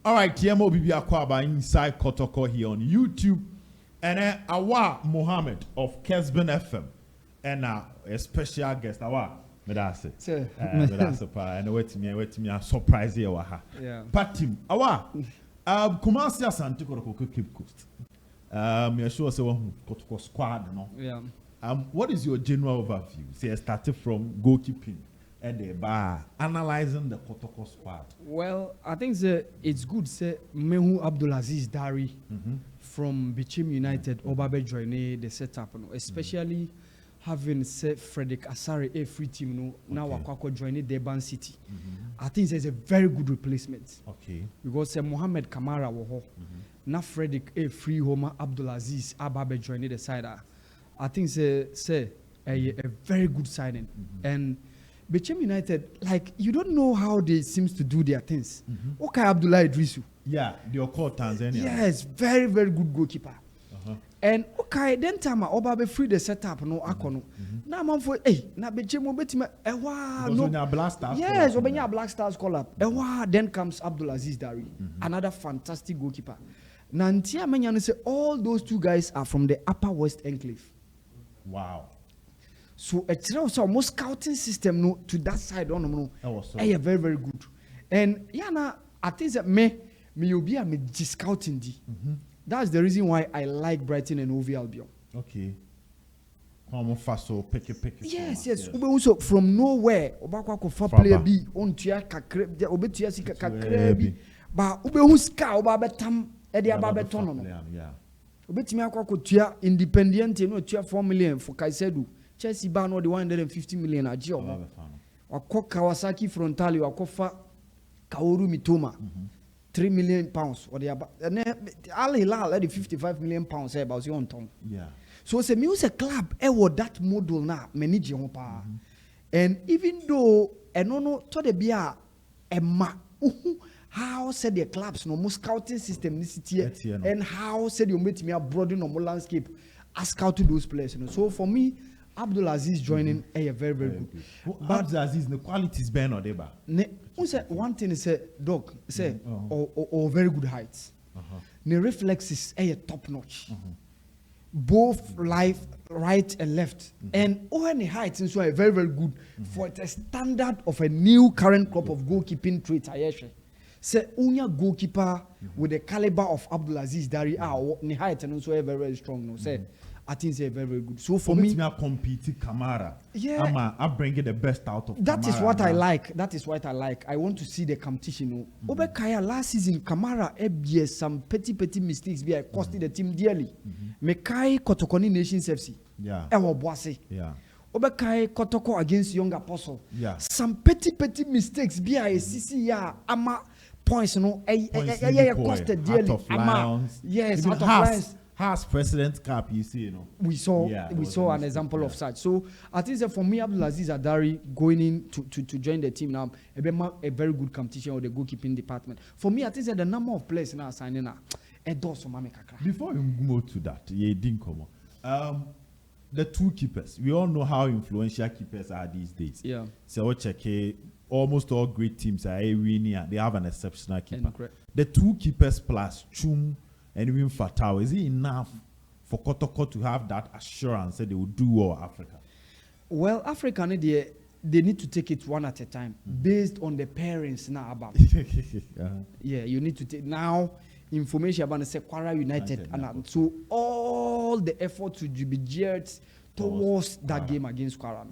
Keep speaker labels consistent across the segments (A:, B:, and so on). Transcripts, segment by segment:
A: All right, TMO Bibi Akwaba inside Kotoko here on YouTube. And Wac Mohammed of Kesben FM. And a special guest, Wac. Medase. Medase pa. And wait me a surprise here. Yeah. Patim. Wac. Kumasi Asante Kotoko Cape Coast. You're sure say Kotoko squad, no?
B: Yeah.
A: What is your general overview? Say started from goalkeeping. And they by analyzing the Kotoko squad.
B: Well, I think it's good. Say Mehu Abdulaziz Dari from Bichim United, Obabe joined the setup, no? Especially having say Frederick Asare a free team, no? Now Wac Kwara joined Durban City. I think it's a very good replacement.
A: Okay.
B: Because Mohammed Kamara was now Frederick a free Homer Abdulaziz Ababe joined the side. I think say a very good signing and. Bichim United, like, you don't know how they seems to do their things. Okay, Abdullah Idrisu.
A: Yeah, they're called Tanzania.
B: Yes, very, very good goalkeeper. And okay, then time Obabe free the setup, no akono. Now man for na Bichim obetima no
A: Black Stars.
B: Yes, Obenya Black Stars call up. Then comes Abdulaziz Dari, another fantastic goalkeeper. Nantia Menyano say all those two guys are from the Upper West Enclave.
A: Wow.
B: So it's also almost scouting system no to that side on no. Very very good. And yeah, I think that me will be a scouting. That's the reason why I like Brighton and Hove Albion.
A: Okay.
B: Yes. Also from nowhere, Obakwa for player B on tia kakre, obetia sika kakre bi. Ba ube huska obabetam e dia babeton no.
A: Yeah.
B: Obetimi akwa tia independent no tia 4 million for Kaisedu. Chelsea ban no the 150 million a job. Wako Kawasaki Frontale wakofa Kaoru Mitoma 3 million pounds or the Al Hilal at the 55 million pounds about your own tongue.
A: Yeah.
B: So it's a music club that model now manage pa. And even though no to the bia how said the clubs no more scouting system this year and how said you meet me abroad in no landscape I scouted those players. So for me Abdulaziz joining a very good.
A: But Abdulaziz the quality is better or deba.
B: One thing is dog say or very good heights. The reflexes a top notch. Both right and left. And any heights so are very good for the standard of a new current crop of goalkeeping traits. Say unya goalkeeper with the caliber of Abdulaziz Dari ni height and also very strong. No say. I think they're very, very good. So for me,
A: compete Kamara.
B: Yeah,
A: I'm bringing the best out of.
B: That
A: Kamara
B: is what I like. That is what I like. I want to see the competition. Obekaya last season, Kamara ebie some petty mistakes be costing the team dearly. Mekai Kotoko Nations FC.
A: Yeah.
B: Ewo Boise.
A: Yeah.
B: Obekai Kotoko against Young Apostle.
A: Yeah.
B: Some petty mistakes be a CC ya ama points no costed dearly. Yes, out of Lions.
A: Has President Cup, you see, you know.
B: We saw an example of such. So I think that for me, Abdulaziz Adari going in to join the team now, a very good competition with the goalkeeping department. For me, I think that the number of players now signing now,
A: before you go to that, the two keepers, we all know how influential keepers are these days.
B: Yeah.
A: So check almost all great teams are winning. They have an exceptional keeper. The two keepers plus Chum and even Fatau, is it enough for Kotoko to have that assurance that they will do well Africa?
B: Well, Africa, they need to take it one at a time based on the parents now about. Yeah, you need to take now information about the Kwara United. And so all the effort to be geared towards that game against Kwara.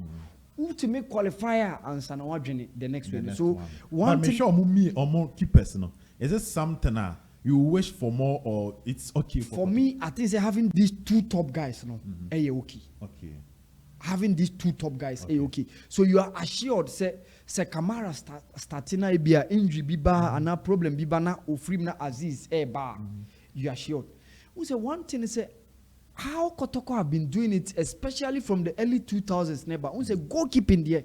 B: To make qualifier and Sanawa the next one. So one thing.
A: Sure, me or more keepers, no? Is it something you wish for more or it's okay
B: for me? I think having these two top guys, no, okay.
A: Okay.
B: Having these two top guys, okay. So you are assured, say Kamara starting a be injury biba and a problem biba na ofrim na Aziz bar. You are assured. We say one thing is how Kotoko have been doing it, especially from the early 2000s. Never. We say goalkeeping there.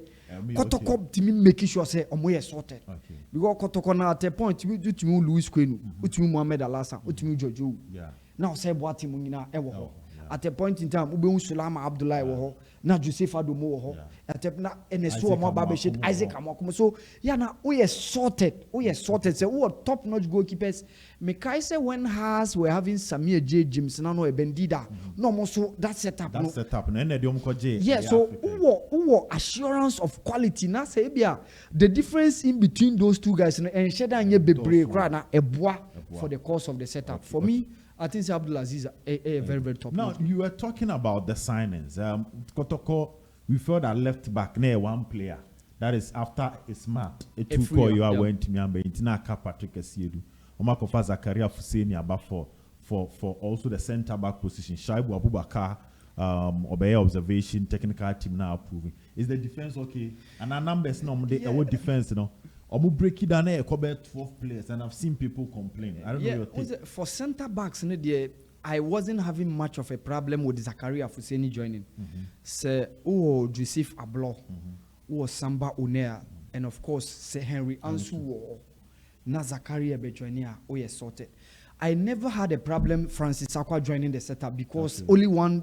B: Kotoko to me making sure say omo sorted.
A: Okay.
B: Because Kotoko now at a point we do to Louis Kwenu, to Mohammed Alassa, to Jojo.
A: Yeah.
B: Now say what him na ewo. At a point in time, Ube Sulama Abdullah woho, na Joseph Adomo woho, at na NSO mo babeshit Isaac Amokumo. So yeah, na we are sorted. Say we are top notch goalkeepers. Me kai say when Haas were having Samir J James na no Bendida. No more so that setup.
A: That setup. No ene diom ko J.
B: Yeah, so who assurance of quality na say bia the difference in between those two guys and sheda nye bebre kra na eboa for the course of the setup. For me, I think Abdulaziz a very, very top.
A: Now, you were talking about the signings. Kotoko, we felt that left back near one player. That is after Smart. It took you are went to Miambe, Intinaka Patrick Esiedu, Omakofa Zakaria Fuseni about for also the centre back position. Shaibu Abubakar, Obey observation, technical team now approving. Is the defense okay? And our numbers no what defense, you know. Omu break it down there, cover 12 players, and I've seen people complain. I don't know your take. For
B: centre backs, I wasn't having much of a problem with Zakaria Fuseni joining. So, Joseph Ablo, Samba Unea, and of course, Henry Ansu, na Zakaria Bejoinia, sorted. I never had a problem Francis Sakwa joining the setup because only one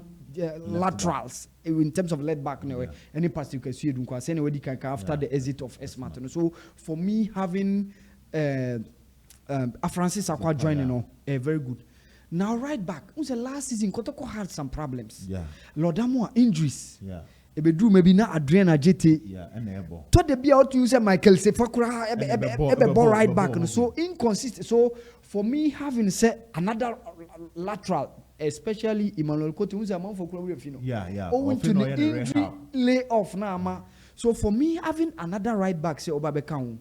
B: laterals in terms of left back anyway. Any pass you can see anyway after the exit of Esmat. So for me having a Francis Sakwa joining very good. Now right back, last season Kotoko had some problems. Lordamo injuries. Ebedu maybe na Adriana JT. To the be out to use Michael Sefakura right back. So inconsistent. So for me having said another lateral, especially Emmanuel Kote, who's a man for Club Refino. Owing to the injury layoff now. So for me having another right back, say Obabekang,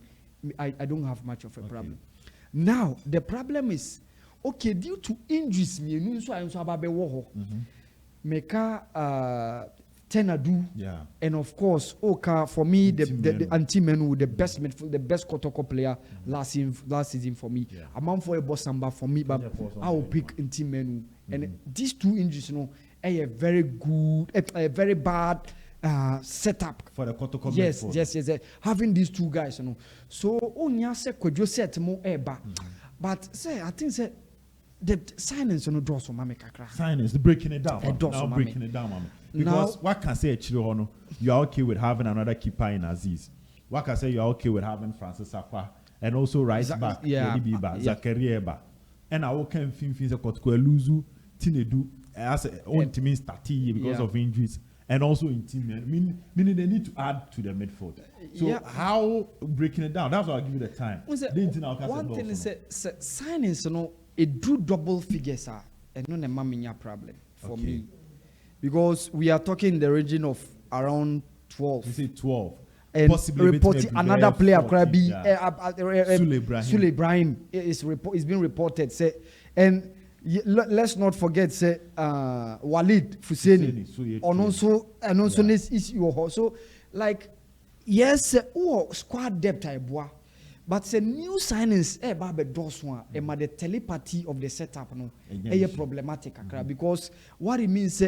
B: I don't have much of a problem. Now the problem is okay due to injuries. Me no so I so Ababe woho. Meka Tenadu, and of course, Oka for me the anti-menu, the best midfield, the best Kotoko player last season for me. Among for a boss number for me, but I will pick anti-menu. And these two injuries, a very good, a very bad setup
A: for the Kotoko.
B: Yes. Having these two guys, So Onya se Kwejo set mo eba, but say I think say the silence on the draw so mame kakra.
A: Silence, breaking it down. Now breaking it down, mame. Because what can say you are okay with having another keeper in Aziz. What can say you are okay with having Francis Sakwa and also right back Zakaria. And I can think the Kotoko Luzu Tinedu as own team starting because of injuries and also in team meaning they need to add to the midfield. So how breaking it down? That's why I'll give you the time.
B: One thing is silence, it drew double figures and no maminya problem for me. Because we are talking in the region of around 12.
A: You say 12.
B: And reporting another player, Sule Ibrahim, is being reported. Say, and let's not forget, say, Walid Fuseni. And also this issue. So, like, yes, squad depth, but the new signings, the telepathy of the setup, problematic, because what it means,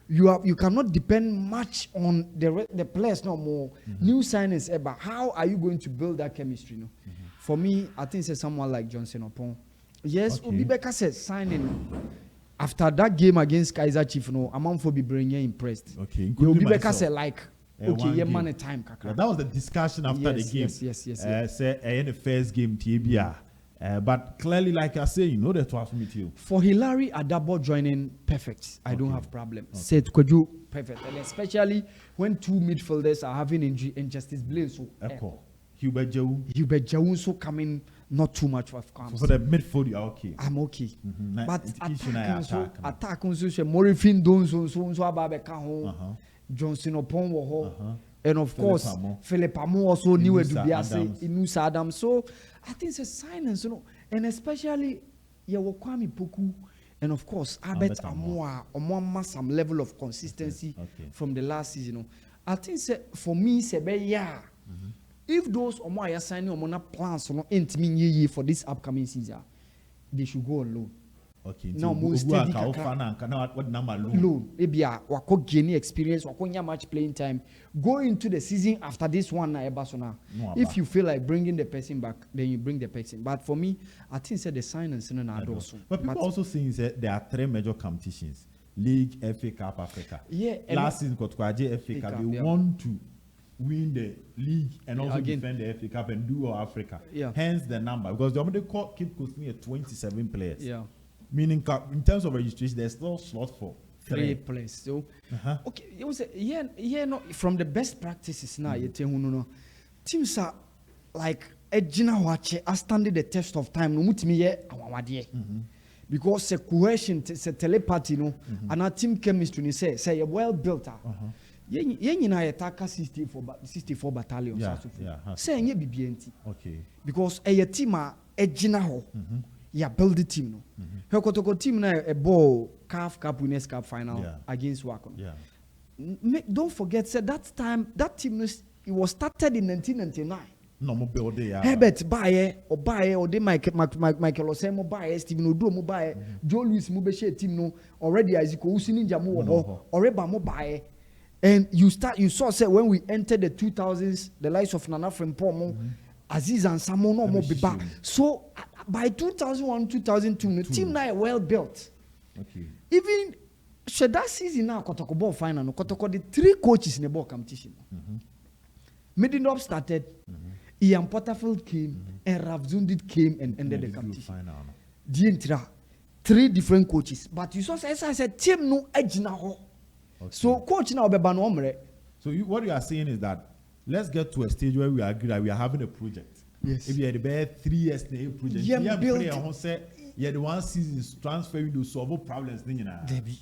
B: you cannot depend much on the players no more. New signings, but how are you going to build that chemistry? For me, I think it's someone like Johnson Opon. Yes, Obibeka said signing after that game against Kaiser Chiefs. Among for be bringing impressed. Obibeka said like. Man time.
A: That was the discussion after the game.
B: Yes.
A: Say in the first game, TBR. But clearly, like I say, that was with you.
B: For Hilary Adabo joining, perfect. I don't have problem. Said Koju, perfect. And especially when two midfielders are having injury and Justice Blaine. So,
A: Hubert
B: Jawu so coming not too much of comes.
A: For the midfield, you're okay.
B: I'm okay. But attack on so Morifin don't so Ababe Johnson Opon woho. And of course, Philip Amo also knew Dubiase, Inus Adam. So I think it's a silence, and especially Kwame Poku, and of course, Albert Amoa, some level of consistency from the last season. I think for me, if those Omoa signing Omona plans for this upcoming season, they should go on loan.
A: Now most steady what number
B: loan maybe wako gain experience wako nya match playing time go into the season after this one if you feel like bringing the person back then you bring the person, but for me I think the signings
A: but people also saying that there are 3 major competitions League, FA Cup, Africa.
C: Yeah.
A: Last season, Kotoko FA Cup, they want to win the league and also defend the FA Cup and do all Africa.
C: Yeah.
A: Hence the number, because the only keep costing 27 players.
C: Yeah.
A: Meaning, in terms of registration, there's still slot for
C: 3 players. So, okay, it was no, from the best practices now. Teams are like Ejina Wache are standing the test of time. No mutimi ye awawade. Because the cohesion, the telepathy, no, and our team chemistry, you say well built. You know, attack 64 battalions. Say ye BBNT.
A: Okay.
C: Because a team are Ejina ho. Yeah, build the team. No, her Kotoko team na a ball CAF Cup Winners' Cup final against Wac. Yeah. Don't forget, said that time that team it was started in 1999.
A: No more build there.
C: Herbert Baye or de Michael Osemo Baye, Stephen Odo Mobaye, Joe Louis Mubeshe team no already Isiko Usininja Mo or Reba Mobaye. And you saw say when we entered the 2000s, the likes of Nana Frempong, Aziz and Samo no more be back. So by 2001, 2002, the team now well built.
A: Okay.
C: Even so that season now, Kotoko ball final, Kotoko the 3 coaches in the ball competition. Middenop started. Ian Potterfield came and Ravzundit came and ended the competition. The 3 different coaches, but you saw as I said, team no edge now. So coach now be banomre. So
A: what you are saying is that let's get to a stage where we agree that we are having a project.
C: Yes.
A: If you had the 3 years the project,
C: yeah, build
A: you had 1 season transfer you to solve problems.
C: Debbie.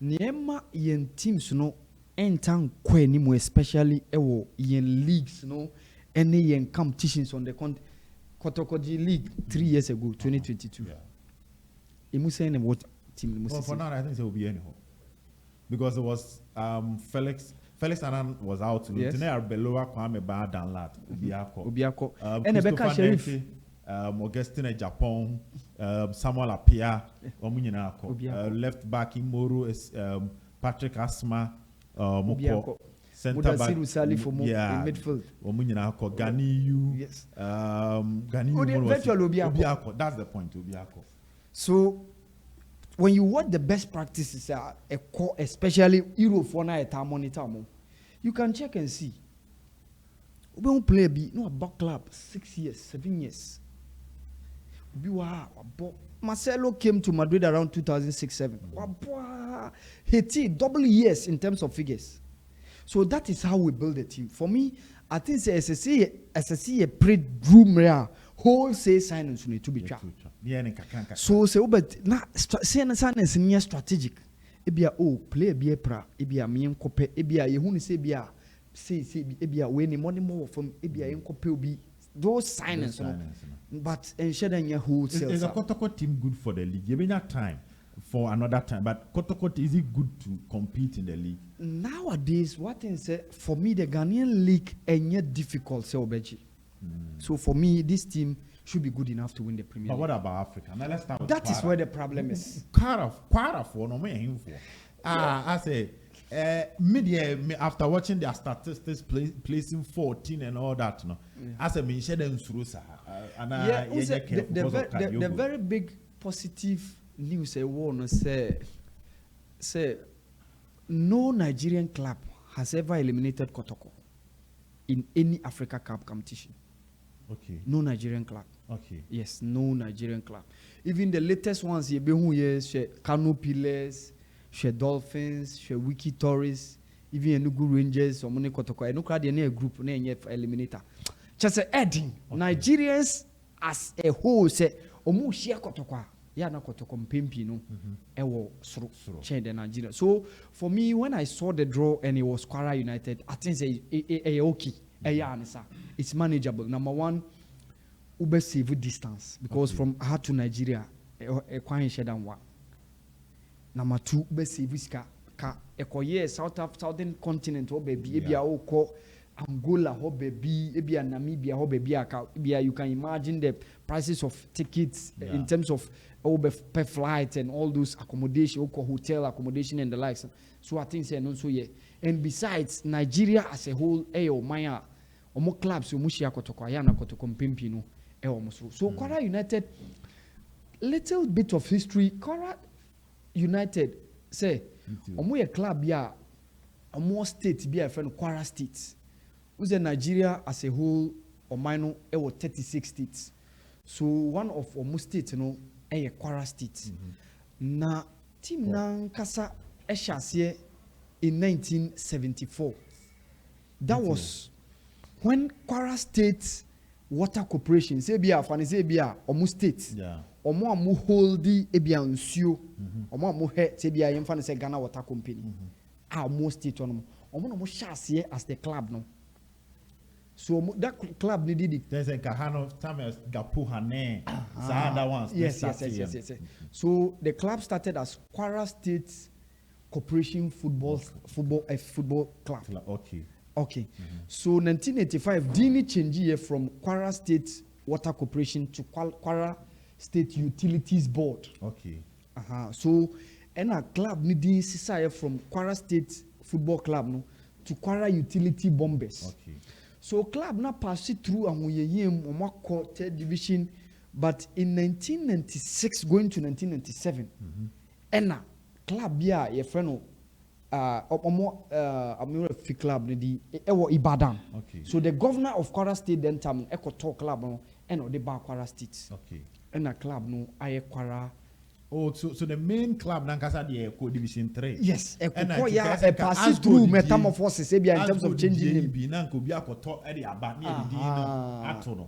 C: Niema yen teams no entang kwenimo especially ewo yen leagues no any yen competitions on the Kotoko League 3 years ago 2022. Imu saying what team
A: well, for now I think it will be anyhow. Because it was Felix Anan was out. Lieutenant Wac Kwara Kotoko.
C: Obiako.
A: And Rebecca Sheriff. Augustine Japan. Samuel Apia. Left back Imoru is Patrick Asma. Moko. Center back.
C: In midfield.
A: Ganiyu.
C: Yes.
A: Obiako. That's the point. Obiako.
C: So when you watch the best practices, especially Euro for night monitor, you can check and see. We don't play about club 6 years, 7 years. Marcelo came to Madrid around 2006-07. He double years in terms of figures. So that is how we build a team. For me, I think SSC a pre-room wholesale signings need to be tracked. So but na say na near strategic. Ebia play ebia pra ebia me enkope ebia ye hu ni say ebia say ebia we ni money more from ebia enkope obi those signings no. But ensure that your wholesale.
A: Is a Kotoko team good for the league? You may not time for another time, but Kotoko is it good to compete in the league?
C: Nowadays, what is say for me the Ghanaian league yet difficult say obeji. So for me this team should be good enough to win the Premier League.
A: But what about Africa? Now let's start with
C: that is where the problem is.
A: Kwara for no me for. I say media after watching their statistics placing 14 and all that, no. I say me share them through and
C: the very big positive news I want to say no Nigerian club has ever eliminated Kotoko in any Africa Cup competition.
A: Okay.
C: No Nigerian club.
A: Okay.
C: Yes, no Nigerian club. Even the latest ones, Kano Pillars, Dolphins, Wiki Tourists, even Enugu Rangers, or Mone Kotoko. Enugu had a group, eliminator. Just adding Nigerians as a whole say, Omu share Kotoko. Yeah, na Kotoko Mpempi no. Ewo change the Nigeria. So for me, when I saw the draw and it was Kwara United, I think it's okay. It's manageable. Number one, Uber save distance because from her to Nigeria, Number two, Uber save southern continent, Angola, Namibia, you can imagine the prices of tickets in terms of per flight and all those accommodation, hotel accommodation and the likes. So I think and besides, Nigeria as a whole, Maya, omo clubs, Mushia Kotoko, Ayana Kotoko Pimpino, so Kwara United, little bit of history. Kwara United
B: say omo ye club bia omo state bia friend Kwara State. Who's in Nigeria as a whole or minor 36 states. So one of omo states Kwara State. Na team na kasa ehyasie in 1974. That was when Kwara State Water Corporation say bia omo state. Yeah. Omo amu holdi ebia nsuo. Omo amu he say bia yemfa say Ghana Water Company. Omo state omo no mo hyase as the club no. So that club needed.
A: There's a Kahano Samuel Gapuhane. That one.
B: Yes. So the club started as Kwara State Corporation Football Club. Okay. So 1985, Dini changed from Kwara State Water Corporation to Kwara State Utilities Board.
A: Okay.
B: So and a club needed from Kwara State Football Club to Kwara Utility Bombers.
A: Okay.
B: So club na pass it through and we third division, but in 1996 going to 1997, ena club bia ye friend club di ewo Ibadan.
A: Okay.
B: So the governor of Kwara State then time talk club no eno de ba Kwara State.
A: Okay.
B: Ena club no aye Kwara.
A: Oh, so the main club nankasa the Division 3.
B: Yes, pass through metamorphosis in terms of changing name.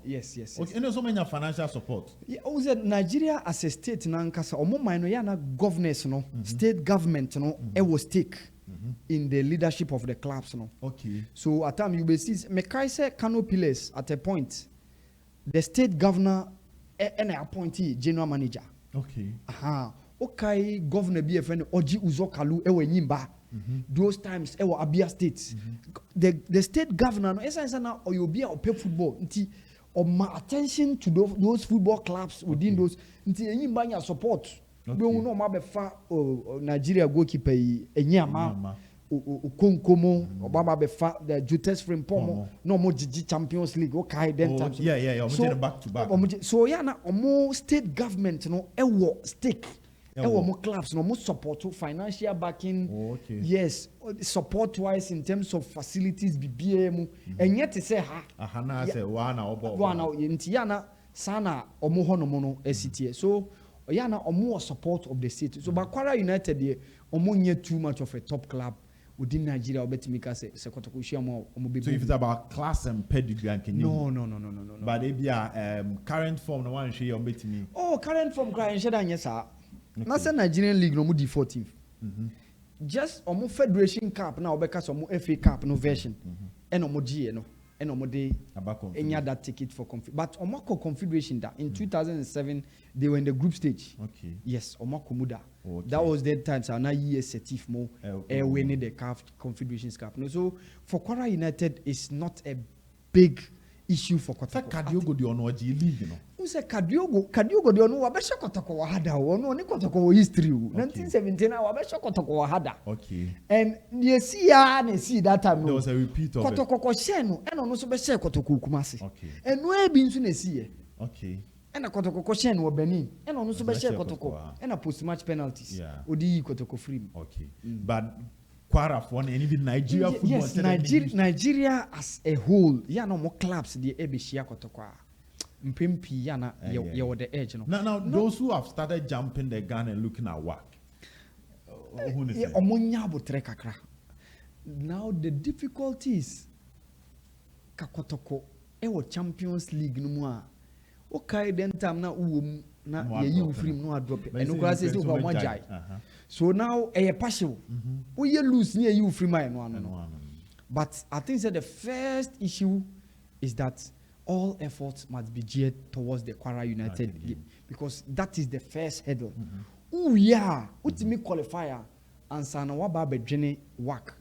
B: Yes.
A: Okay, and so many financial support.
B: Yeah, also Nigeria as a state nankasa omo minor yana governors no, state government no, it was take in the leadership of the clubs no.
A: Okay.
B: So at time you will see Mekaise Kano Pillars at a point, the state governor and appointee general manager.
A: Okay.
B: Okay, Governor BFN Oji Uzokalu ewe Nyimba. Those times ewe Abia State. The state governor no esa na oyobia ope football nti my attention to those football clubs within those nti Nyimba nya support. Be no ma be fa Nigeria goalkeeper Enyama Okonkomo Obama be fa the Jutes Frimpong no mo Gigi Champions League okay then time.
A: Yeah, so back to back.
B: So yeah na omo state government no ewo stake ewo mo clubs no mo support financial backing. Yes, support wise in terms of facilities BBA mu enye te say ha
A: na say wana
B: nti ya na sana omo ho no mo no SCTA. So yeah na omo support of the state. So Kwara United there omo nye too much of a top club within Nigeria. So if
A: it's about class and pedigree and
B: no.
A: But they be current form no one share bet me.
B: Oh, current form crying share yes sir. Na say Nigerian League no mo 14th. Just omo Federation Cup na obeka so omo FA Cup no version. And omo GA no. And omo dey any that ticket for but omo Confederation that in 2007 they were in the group stage.
A: Okay.
B: Yes, omo Komuda. That was the time so na year certif mo winning the CAF Confederations Cup. No, so for Kwara United it's not a big issue for Kotoko.
A: Kadiogo di ono G League no.
B: Who say Kadiogo di ono wa be Kotoko wa hada ono ni Kotoko history. 1917 wa be Kotoko wa hada.
A: Okay.
B: And you see that time no.
A: There was a repeat of
B: Kotoko ko share no and ono so be share Kotoko Kumasi.
A: Okay.
B: And no e bi nso na see.
A: Okay.
B: And a Kotoko question or Benin, and on also share Kotoko, and a post match penalties.
A: Yeah.
B: Odi Kotoko free.
A: Okay. But Kwara for and even Nigeria football.
B: Yes, Nigeria as a whole, yeah, no more clubs the Ebishia Kotoko. Mpimpi yana you the edge.
A: Now those who have started jumping the gun and looking at WAC.
B: Now the difficulties Kakotoko ewo Champions League no more. Okay, then time na uwom na ye free no drop it. And no say so for jai. So now a partial. We lose near you free my no. But I think that the first issue is that all efforts must be geared towards the Kwara United game because that is the first hurdle. Ultimate qualifier and sana waba be dwene Wac.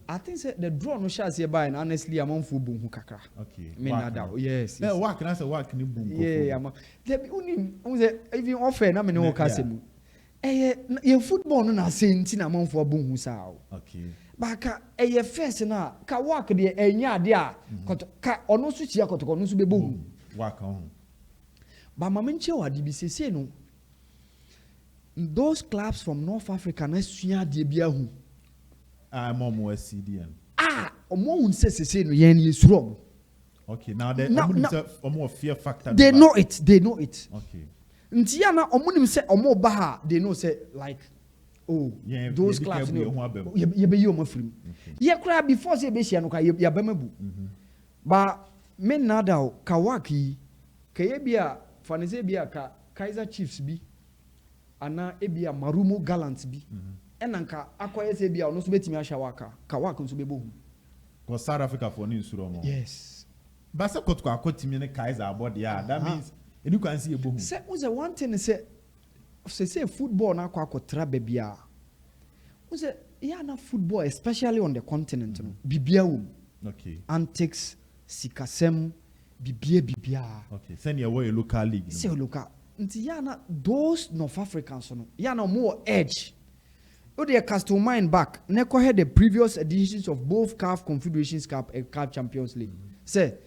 B: I think the draw no shall say by and honestly I'm on full boom kakra.
A: Okay.
B: Yes.
A: Yeah, Wac na say Wac ni boom.
B: Yeah, there be even offer na me no kasem. Your football no na say nti na man for boom sa.
A: Okay.
B: Baka first na ka Wac de enya de a ka ono so chia kotoko no so be boom.
A: Wac on.
B: Ba mamenche wa di bi sese no. those clubs from North Africa na sua de bia hu
A: Momo CDN.
B: Omo say no yen yesuro.
A: Okay, now they more fear factor.
B: They know it.
A: Okay.
B: Nti ya na omo nim say omo ba ha, they know say like those clubs ye be yi omo frim. Ye kura before say be hia no ka ye ba mabu. Ba men nada Kawaki ka ye bia fanese bia ka Kaizer Chiefs bi ana ebia Marumo Gallants bi. Enanka akoye say bia no so betimi ahwa waka. Kawaki nso be bohu.
A: Because South Africa for ni nsuro mo.
B: Yes.
A: But say Kotoko akotimi ne Kaizer aboard that means you can see a boom.
B: Say one thing say football na akotra bebia. Say yeah na football especially on the continent no bibia wom.
A: Okay.
B: Antics sikasem bibia.
A: Okay. Send your way a local league.
B: Say local. Nti yeah na those North Africans no yeah na more edge. They cast to mind back. Neko had the previous editions of both CAF Confederations Cup and CAF Champions League. Say,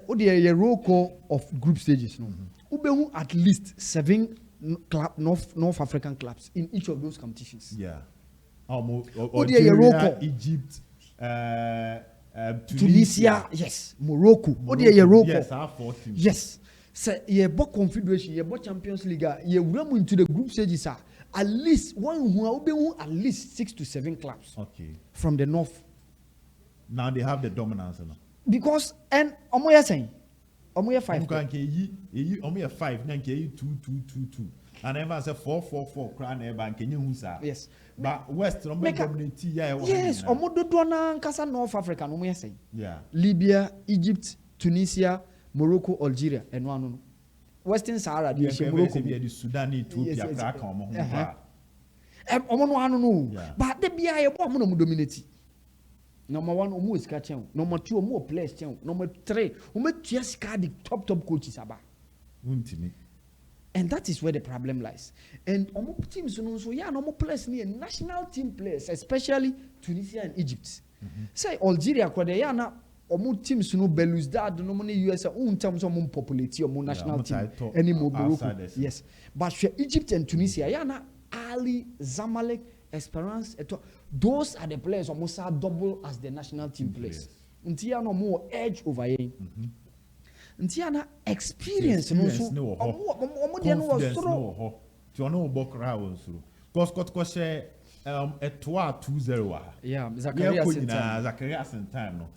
B: a roll call of group stages. No, Ubehu at least 7 North African clubs in each of those competitions.
A: Yeah.
B: Algeria,
A: Egypt,
B: Tunisia, yes, Morocco.
A: Yes, our 4 teams.
B: Yes. Say, ye both Confederation, ye both Champions League, ye run into the group stages. At least at least 6 to 7 clubs.
A: Okay.
B: From the north.
A: Now they have the dominance.
B: Because and omoya saying, omoya 5.
A: Omoya 5. Nanke 2. And everyone say 4. Crown eba Kenya husa.
B: Yes.
A: But West dominate.
B: Yes. Omododo na nkasa North Africa omoya saying.
A: Yeah.
B: Libya, Egypt, Tunisia, Morocco, Algeria, and one. Western Sahara, the Morocco,
A: the Sudan, Ethiopia,
B: but the BI woman dominate. Number 1, almost catching. Number 2, more players. Number 3, just the top coaches about. And that is where the problem lies. And almost teams, so yeah, no more players near national team players, especially Tunisia and Egypt. Say Algeria, Kodayana. Omo teams no Belouizdad no money US terms of populate your national team anymore. Yes, but Egypt and Tunisia, yana Ali, Zamalek, Esperance, those are the players almost double as the national team players. Until no more edge over here. Until na experience no so. Omo dey no was so.
A: To no bokra was so. Cause Kotoko share etwa 2-0.
B: Yeah,
A: Zacharias in time no.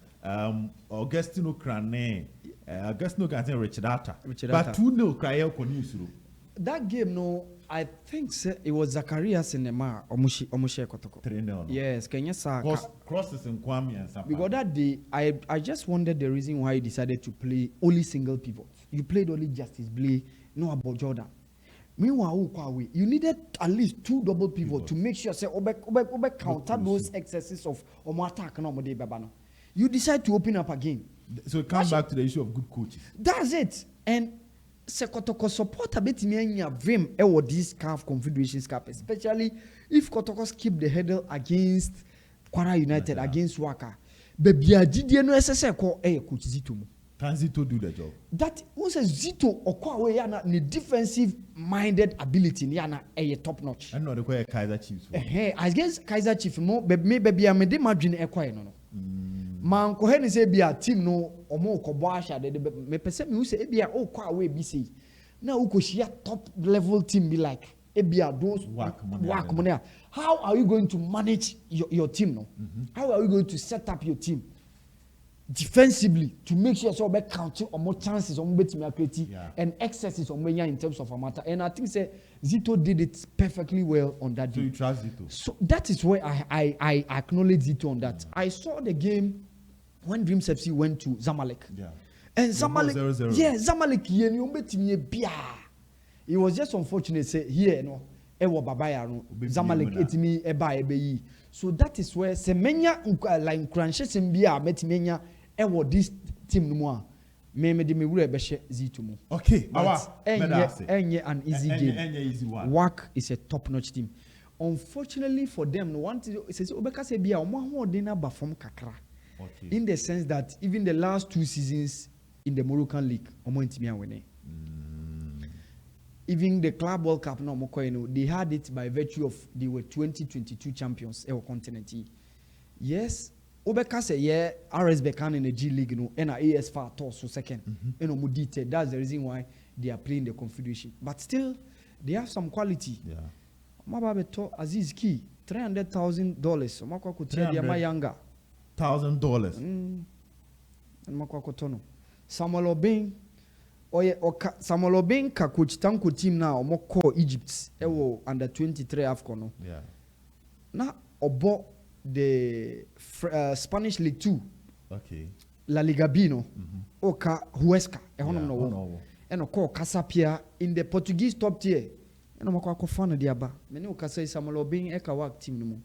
A: Augustino Crane, Augustino can Richard Atta. But 2-0 Cryo Conusuru.
B: That game, no, I think it was Zacharias in the Mar or Mushe Kotoko. Yes, Kenya Saka.
A: Crosses in Kwame and Sapa.
B: Because that day, I just wondered the reason why he decided to play only single pivots. You played only Justice Blay, no about Jordan. Meanwhile, you needed at least 2 double pivots to make sure say Obe counter those excesses of attack no more day babano. You decide to open up again.
A: So it comes back to the issue of good coaches.
B: That's it. And Kotoko support a bit me vim this CAF Confederations Cup, especially if Kotoko keep the hurdle against Kwara United, against Waka. Baby, did no SSA call coach Zito.
A: Can Zito do the job?
B: That was a Zito or Kwawe yana the defensive minded ability yana a top notch.
A: I know the way Kaizer Chiefs.
B: Against Kaizer Chiefs, no, baby, I made imagine a quiet no. Man ko hen say bia team no omo ko bo ahia de me pese me say bia o kwa we bi say na u ko shia top level team be like e bia those Wac money. How are you going to manage your team no? How are you going to set up your team defensively to make sure so be counting on more chances on betimi create and excesses on many in terms of a matter? And I think say Zito did it perfectly well on that day.
A: So you trust Zito?
B: So that is where I acknowledge Zito on that. I saw the game when Dreams FC went to Zamalek. Yeah. And Zamalek, 0-0. Yeah, Zamalek it was just unfortunate say here no ewo babaya no Zamalek etimi eba ebeyi. So that is where semenya like crunches mbia metimenya ewo this team no mo me de me wura behye Zito mu.
A: Okay,
B: enye an easy game.
A: Enye easy one.
B: Wac is a top notch team. Unfortunately for them no one say obeka say bia omo ahoden na ba form kakra. Okay. In the sense that even the last 2 seasons in the Moroccan League, Omo Intimi are winning. even the Club World Cup no they had it by virtue of they were 2022 champions in continent. Yes, Obeka say yeah, RS Bekan in the G League no, and AS far so second. That's the reason why they are playing the Confederation. But still, they have some quality. Yeah. Mababeto Aziz Ki $300,000. Makwa kutia dia mayanga.
A: $1,000.
B: And makwa kotono. Samuel Obeng. Samuel Obeng ka coach tanko team now omo call Egypt. Ewo under 23 AFCON. Yeah. Na obo the Spanish League 2. Okay. La Liga B no. Oka Huesca. No. And call Casapia in the Portuguese top tier. And I'm fan of Diaba. Many of say Samuel Obeng eka Wac team no more.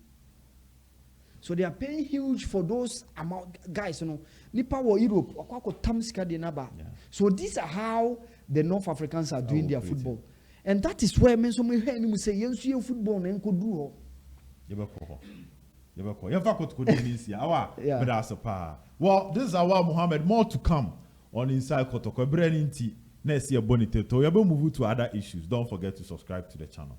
B: So they are paying huge for those amount guys, you know. Nipa wo Europe, akwako tamska de naba. So these are how the North Africans are doing their football. And that is where men so me hear ni say yensu football na enko du ho.
A: Yebeko. Yefa Kotoko Denisi. Awa. Well, this is League-Awal Mohammed. More to come on Inside Kotoko. Next year, Bonite. We are move to other issues. Don't forget to subscribe to the channel.